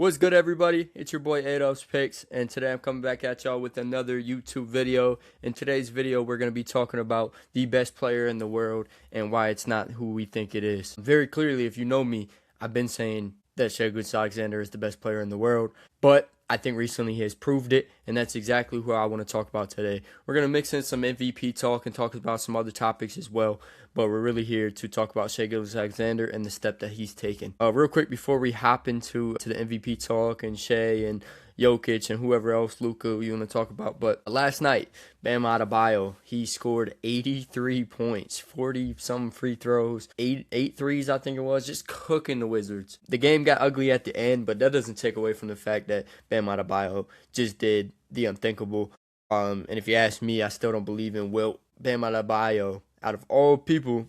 What's good, everybody? It's your boy Adolph's Picks, and today I'm coming back at y'all with another YouTube video. In today's video, we're going to be talking about the best player in the world and why it's not who we think it is. Very clearly, if you know me, I've been saying that Shai Gilgeous-Alexander is the best player in the world, but I think recently he has proved it, and that's exactly who I want to talk about today. We're going to mix in some MVP talk and talk about some other topics as well, but we're really here to talk about Shai Gilgeous-Alexander and the step that he's taken. Real quick before we hop into the MVP talk and Shai and Jokić and whoever else, Luka, you want to talk about. But last night, Bam Adebayo, he scored 83 points, 40-some free throws, eight threes, I think it was, just cooking the Wizards. The game got ugly at the end, but that doesn't take away from the fact that Bam Adebayo just did the unthinkable. And if you ask me, I still don't believe in Wilt. Bam Adebayo, out of all people,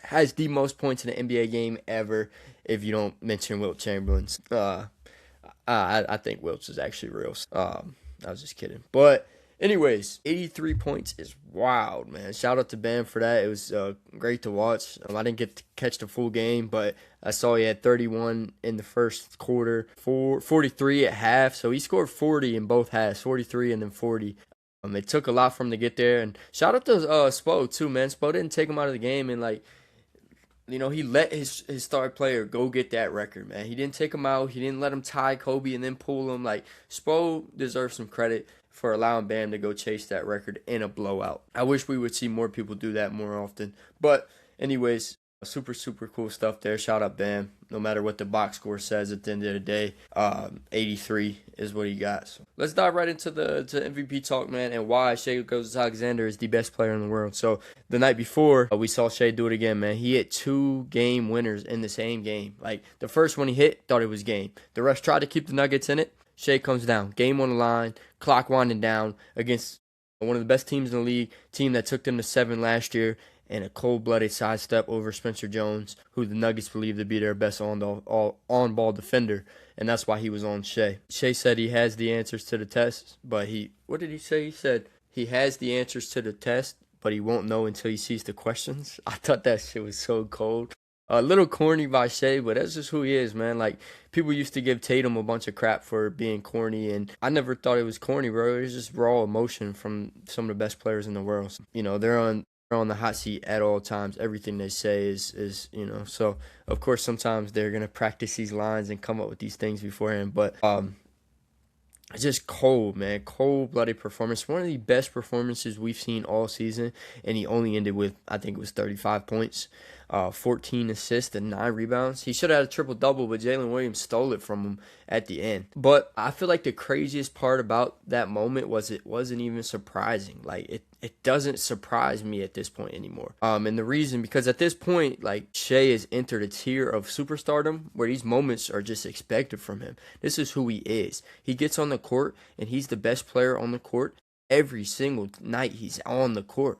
has the most points in the NBA game ever, if you don't mention Wilt Chamberlain's. I think Wilt's is actually real. I was just kidding. But anyways, 83 points is wild, man. Shout out to Bam for that. It was great to watch. I didn't get to catch the full game, but I saw he had 31 in the first quarter, 43 at half. So he scored 40 in both halves, 43 and then 40. It took a lot for him to get there. And shout out to Spo, too, man. Spo didn't take him out of the game, and he let his star player go get that record, man. He didn't take him out. He didn't let him tie Kobe and then pull him. Spo deserves some credit for allowing Bam to go chase that record in a blowout. I wish we would see more people do that more often. But anyways, super cool stuff there. Shout out Bam. No matter what the box score says at the end of the day, 83 is what he got. So let's dive right into the MVP talk, man, and why Shai Gilgeous-Alexander is the best player in the world. So the night before, we saw Shai do it again, man. He hit 2 game winners in the same game. The first one he hit, thought it was game. The rest tried to keep the Nuggets in it. Shai comes down. Game on the line. Clock winding down against one of the best teams in the league, team that took them to 7 last year, and a cold-blooded sidestep over Spencer Jones, who the Nuggets believe to be their best on-ball defender, and that's why he was on Shai. Shai said he has the answers to the test, but what did he say? He said he has the answers to the test, but he won't know until he sees the questions. I thought that shit was so cold. A little corny by Shai, but that's just who he is, man. People used to give Tatum a bunch of crap for being corny, and I never thought it was corny, bro. It was just raw emotion from some of the best players in the world. They're on the hot seat at all times. Everything they say is so of course sometimes they're gonna practice these lines and come up with these things beforehand, but just cold, man. Cold-blooded performance. One of the best performances we've seen all season, and he only ended with, I think it was 35 points, 14 assists and 9 rebounds. He should have had a triple-double, but Jalen Williams stole it from him at the end. But I feel like the craziest part about that moment was it wasn't even surprising. It doesn't surprise me at this point anymore. And the reason, because at this point, Shai has entered a tier of superstardom where these moments are just expected from him. This is who he is. He gets on the court, and he's the best player on the court every single night he's on the court.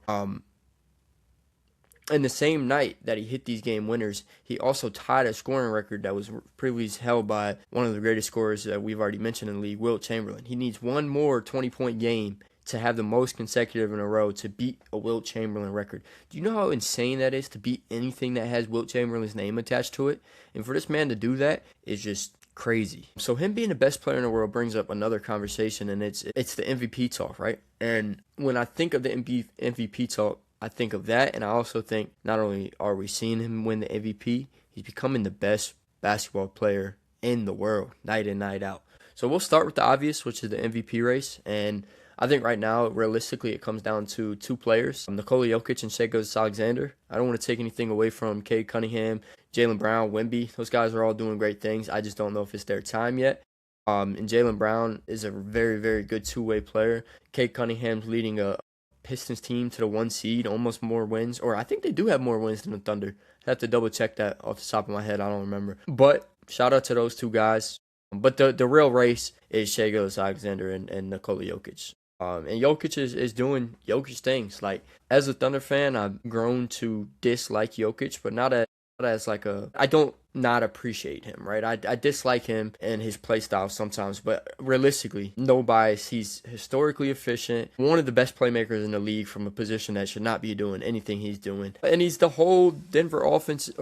And the same night that he hit these game winners, he also tied a scoring record that was previously held by one of the greatest scorers that we've already mentioned in the league, Wilt Chamberlain. He needs one more 20-point game to have the most consecutive in a row to beat a Wilt Chamberlain record. Do you know how insane that is, to beat anything that has Wilt Chamberlain's name attached to it? And for this man to do that is just crazy. So him being the best player in the world brings up another conversation, and it's the MVP talk, right? And when I think of the MVP talk, I think of that, and I also think not only are we seeing him win the MVP, he's becoming the best basketball player in the world, night in, night out. So we'll start with the obvious, which is the MVP race, and I think right now, realistically, it comes down to 2 players, Nikola Jokić and Shai Gilgeous-Alexander. I don't want to take anything away from Cade Cunningham, Jaylen Brown, Wemby. Those guys are all doing great things. I just don't know if it's their time yet. And Jaylen Brown is a very, very good two-way player. Cade Cunningham's leading a Pistons team to the 1 seed, almost more wins, or I think they do have more wins than the Thunder. I have to double check that off the top of my head. I don't remember. But shout out to those 2 guys. But the real race is Shai Gilgeous-Alexander and Nikola Jokić. And Jokić is doing Jokić things. As a Thunder fan, I've grown to dislike Jokić, but not as I don't not appreciate him, right? I dislike him and his play style sometimes, but realistically, no bias. He's historically efficient, one of the best playmakers in the league from a position that should not be doing anything he's doing. And he's the whole Denver offensive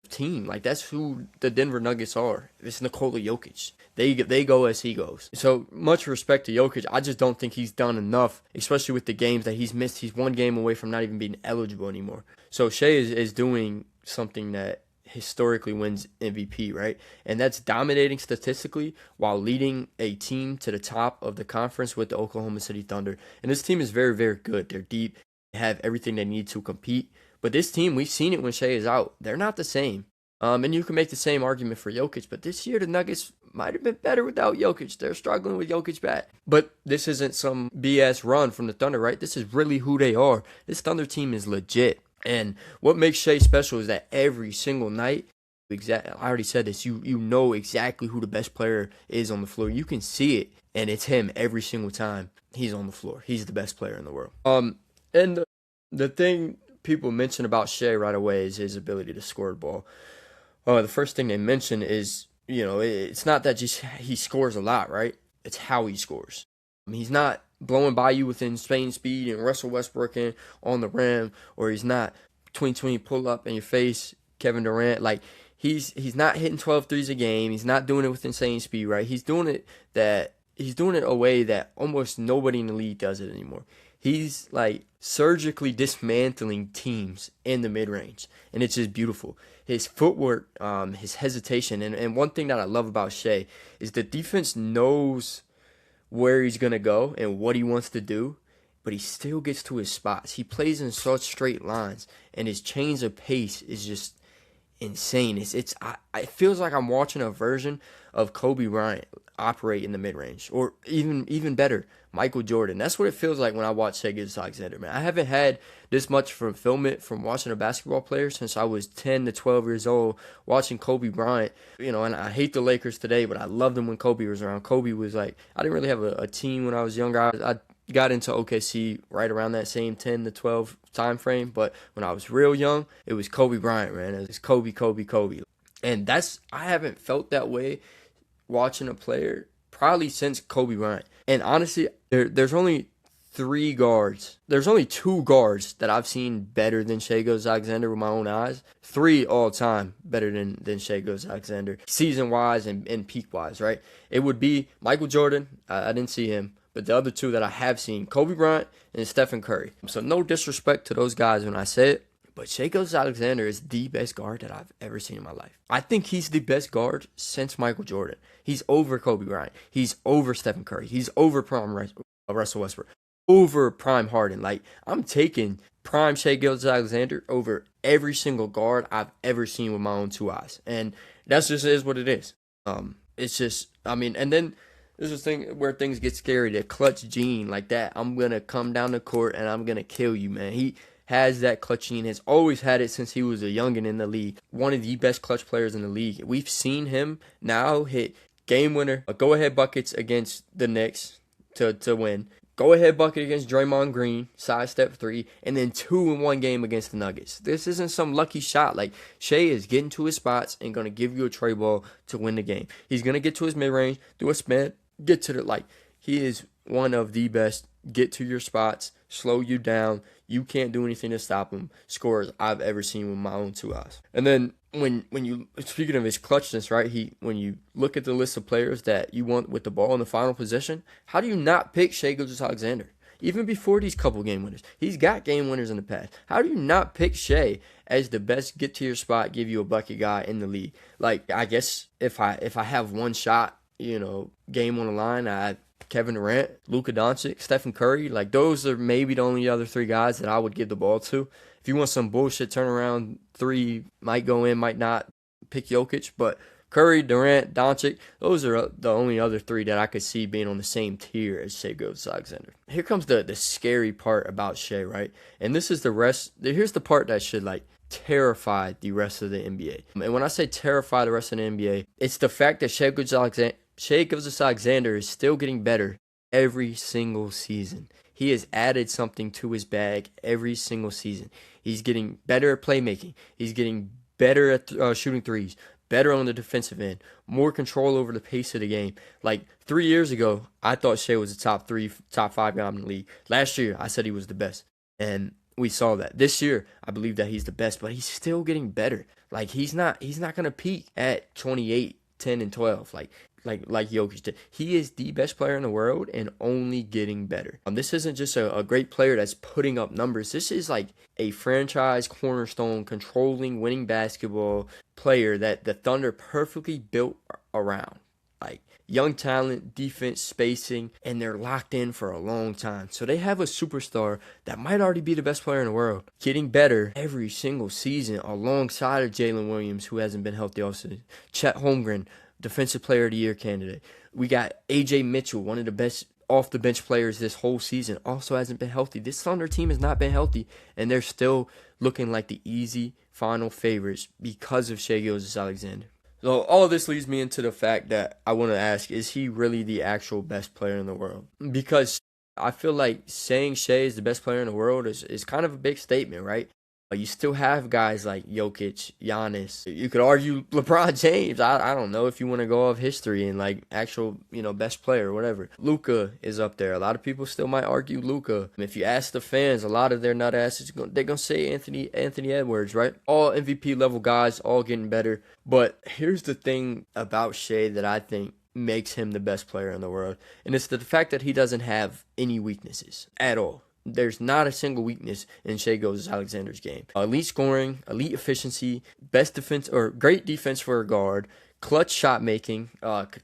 team. Like, that's who the Denver Nuggets are. It's Nikola Jokić. They go as he goes. So much respect to Jokić. I just don't think he's done enough, especially with the games that he's missed. He's one game away from not even being eligible anymore. So Shai is doing something that historically wins MVP, right? And that's dominating statistically while leading a team to the top of the conference with the Oklahoma City Thunder. And this team is very, very good. They're deep. They have everything they need to compete. But this team, we've seen it when Shai is out. They're not the same. And you can make the same argument for Jokić, but this year the Nuggets might have been better without Jokić. They're struggling with Jokić back. But this isn't some BS run from the Thunder, right? This is really who they are. This Thunder team is legit. And what makes Shai special is that every single night, I already said this, you know exactly who the best player is on the floor. You can see it, and it's him every single time he's on the floor. He's the best player in the world. And the thing people mention about Shai right away is his ability to score the ball. The first thing they mention is, it's not that just he scores a lot, right? It's how he scores. I mean, he's not blowing by you within Spain speed and Russell Westbrooking on the rim, or he's not 20-20 pull up in your face, Kevin Durant. Like, he's not hitting 12 threes a game. He's not doing it with insane speed, right? He's doing it a way that almost nobody in the league does it anymore. He's like surgically dismantling teams in the mid-range, and it's just beautiful. His footwork, his hesitation, and one thing that I love about Shai is the defense knows where he's going to go and what he wants to do, but he still gets to his spots. He plays in such straight lines, and his change of pace is just insane. It feels like I'm watching a version of Kobe Bryant operate in the mid-range, or even better, Michael Jordan. That's what it feels like when I watch Shai Gilgeous-Alexander, man. I haven't had this much from watching a basketball player since I was 10 to 12 years old, watching Kobe Bryant. And I hate the Lakers today, but I loved them when Kobe was around. Kobe was like, I didn't really have a team when I was younger. I got into OKC right around that same 10 to 12 time frame, but when I was real young, it was Kobe Bryant, man. It was Kobe, Kobe, Kobe. And I haven't felt that way watching a player probably since Kobe Bryant. And honestly, there's only three guards. There's only two guards that I've seen better than Shai Gilgeous-Alexander with my own eyes. Three all time better than Shai Gilgeous-Alexander, season wise and peak wise, right? It would be Michael Jordan. I didn't see him. But the other two that I have seen, Kobe Bryant and Stephen Curry. So no disrespect to those guys when I say it, but Shai Gilgeous-Alexander is the best guard that I've ever seen in my life. I think he's the best guard since Michael Jordan. He's over Kobe Bryant. He's over Stephen Curry. He's over prime Russell Westbrook. Over prime Harden. Like, I'm taking prime Shai Gilgeous-Alexander over every single guard I've ever seen with my own two eyes. And that's just is what it is. It's just, and then this is the thing where things get scary. The clutch gene like that. I'm going to come down the court and I'm going to kill you, man. He has that clutch gene, has always had it since he was a youngin' in the league. One of the best clutch players in the league. We've seen him now hit game winner, go-ahead buckets against the Knicks to win. Go-ahead bucket against Draymond Green, sidestep three, and then 2 in one game against the Nuggets. This isn't some lucky shot. Like, Shai is getting to his spots and going to give you a tray ball to win the game. He's going to get to his mid-range, do a spin, get to he is one of the best get to your spots, slow you down. You can't do anything to stop him. Scorers I've ever seen with my own two eyes. And then when you, speaking of his clutchness, right? When you look at the list of players that you want with the ball in the final possession, how do you not pick Shai Gilgeous-Alexander? Even before these couple game winners, he's got game winners in the past. How do you not pick Shai as the best get to your spot, give you a bucket guy in the league? Like, I guess if I have one shot, game on the line, Kevin Durant, Luka Doncic, Stephen Curry, like those are maybe the only other three guys that I would give the ball to. If you want some bullshit turnaround, three might go in, might not, pick Jokić, but Curry, Durant, Doncic, those are the only other three that I could see being on the same tier as Shai Gilgeous-Alexander. Here comes the scary part about Shai, right? And this is here's the part that should terrify the rest of the NBA. And when I say terrify the rest of the NBA, it's the fact that Shai Gilgeous-Alexander is still getting better every single season. He has added something to his bag every single season. He's getting better at playmaking. He's getting better at shooting threes, better on the defensive end, more control over the pace of the game. Like 3 years ago, I thought Shai was a top 5 guy in the league. Last year, I said he was the best. And we saw that. This year, I believe that he's the best, but he's still getting better. Like he's not gonna peak at 28, 10, and 12. Like Jokić did. He is the best player in the world and only getting better. This isn't just a great player that's putting up numbers. This is like a franchise cornerstone, controlling, winning basketball player that the Thunder perfectly built around. Like young talent, defense, spacing, and they're locked in for a long time. So they have a superstar that might already be the best player in the world, getting better every single season alongside of Jalen Williams, who hasn't been healthy all season. Chet Holmgren, Defensive Player of the Year candidate. We got AJ Mitchell, one of the best off the bench players this whole season, also hasn't been healthy. This Thunder team has not been healthy, and they're still looking like the easy final favorites because of Shai Gilgeous-Alexander. So all of this leads me into the fact that I want to ask, is he really the actual best player in the world? Because I feel like saying Shai is the best player in the world is kind of a big statement, right? You still have guys like Jokić, Giannis. You could argue LeBron James. I don't know if you want to go off history and like actual, best player or whatever. Luka is up there. A lot of people still might argue Luka. If you ask the fans, a lot of their nut asses, they're going to say Anthony Edwards, right? All MVP level guys, all getting better. But here's the thing about Shai that I think makes him the best player in the world. And it's the fact that he doesn't have any weaknesses at all. There's not a single weakness in Shai Gilgeous-Alexander's game. Elite scoring, elite efficiency, best defense or great defense for a guard, clutch shot making,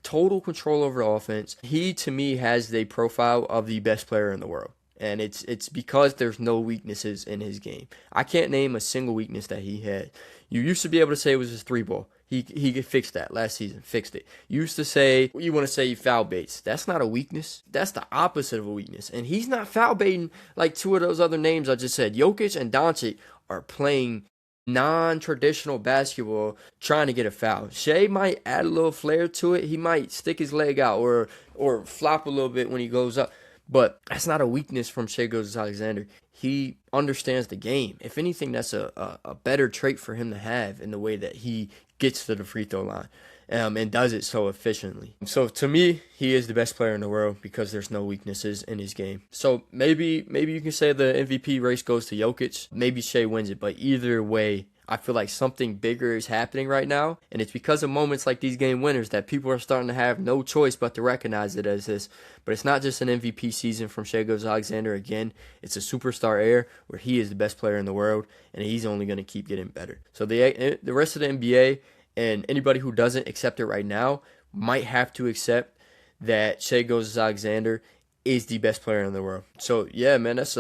total control over offense. He, to me, has the profile of the best player in the world. And it's because there's no weaknesses in his game. I can't name a single weakness that he had. You used to be able to say it was his three ball. He fixed that last season. Fixed it. You used to say, you want to say he foul baits. That's not a weakness. That's the opposite of a weakness. And he's not foul baiting like two of those other names I just said. Jokić and Doncic are playing non-traditional basketball trying to get a foul. Shai might add a little flair to it. He might stick his leg out or flop a little bit when he goes up. But that's not a weakness from Shai Gilgeous-Alexander. He understands the game. If anything, that's a better trait for him to have in the way that he gets to the free throw line and does it so efficiently. So to me, he is the best player in the world because there's no weaknesses in his game. So maybe you can say the MVP race goes to Jokić. Maybe Shai wins it, but either way, I feel like something bigger is happening right now, and it's because of moments like these game winners that people are starting to have no choice but to recognize it as this. But it's not just an MVP season from Shai Gilgeous-Alexander again. It's a superstar era where he is the best player in the world, and he's only going to keep getting better. So the rest of the NBA and anybody who doesn't accept it right now might have to accept that Shai Gilgeous-Alexander is the best player in the world. So yeah, man, that's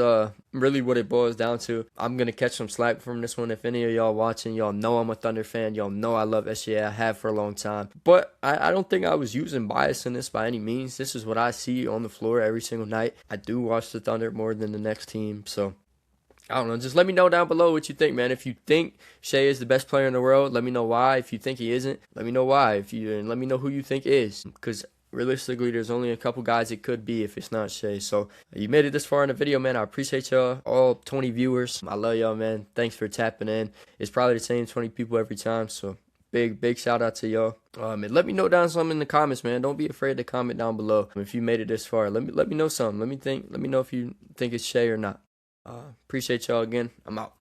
really what it boils down to. I'm gonna catch some slack from this one. If any of y'all watching, y'all know I'm a Thunder fan. Y'all know I love SGA. I have for a long time. But I don't think I was using bias in this by any means. This is what I see on the floor every single night. I do watch the Thunder more than the next team. So I don't know. Just let me know down below what you think, man. If you think Shai is the best player in the world, let me know why. If you think he isn't, let me know why. And let me know who you think is. Because realistically, there's only a couple guys it could be if it's not Shai. So you made it this far in the video, man. I appreciate y'all, all 20 viewers. I love y'all, man. Thanks for tapping in. It's probably the same 20 people every time. So big shout out to y'all. And let me know down something in the comments, man. Don't be afraid to comment down below. If you made it this far, let me know something. Let me know if you think it's Shai or not. Appreciate y'all again. I'm out.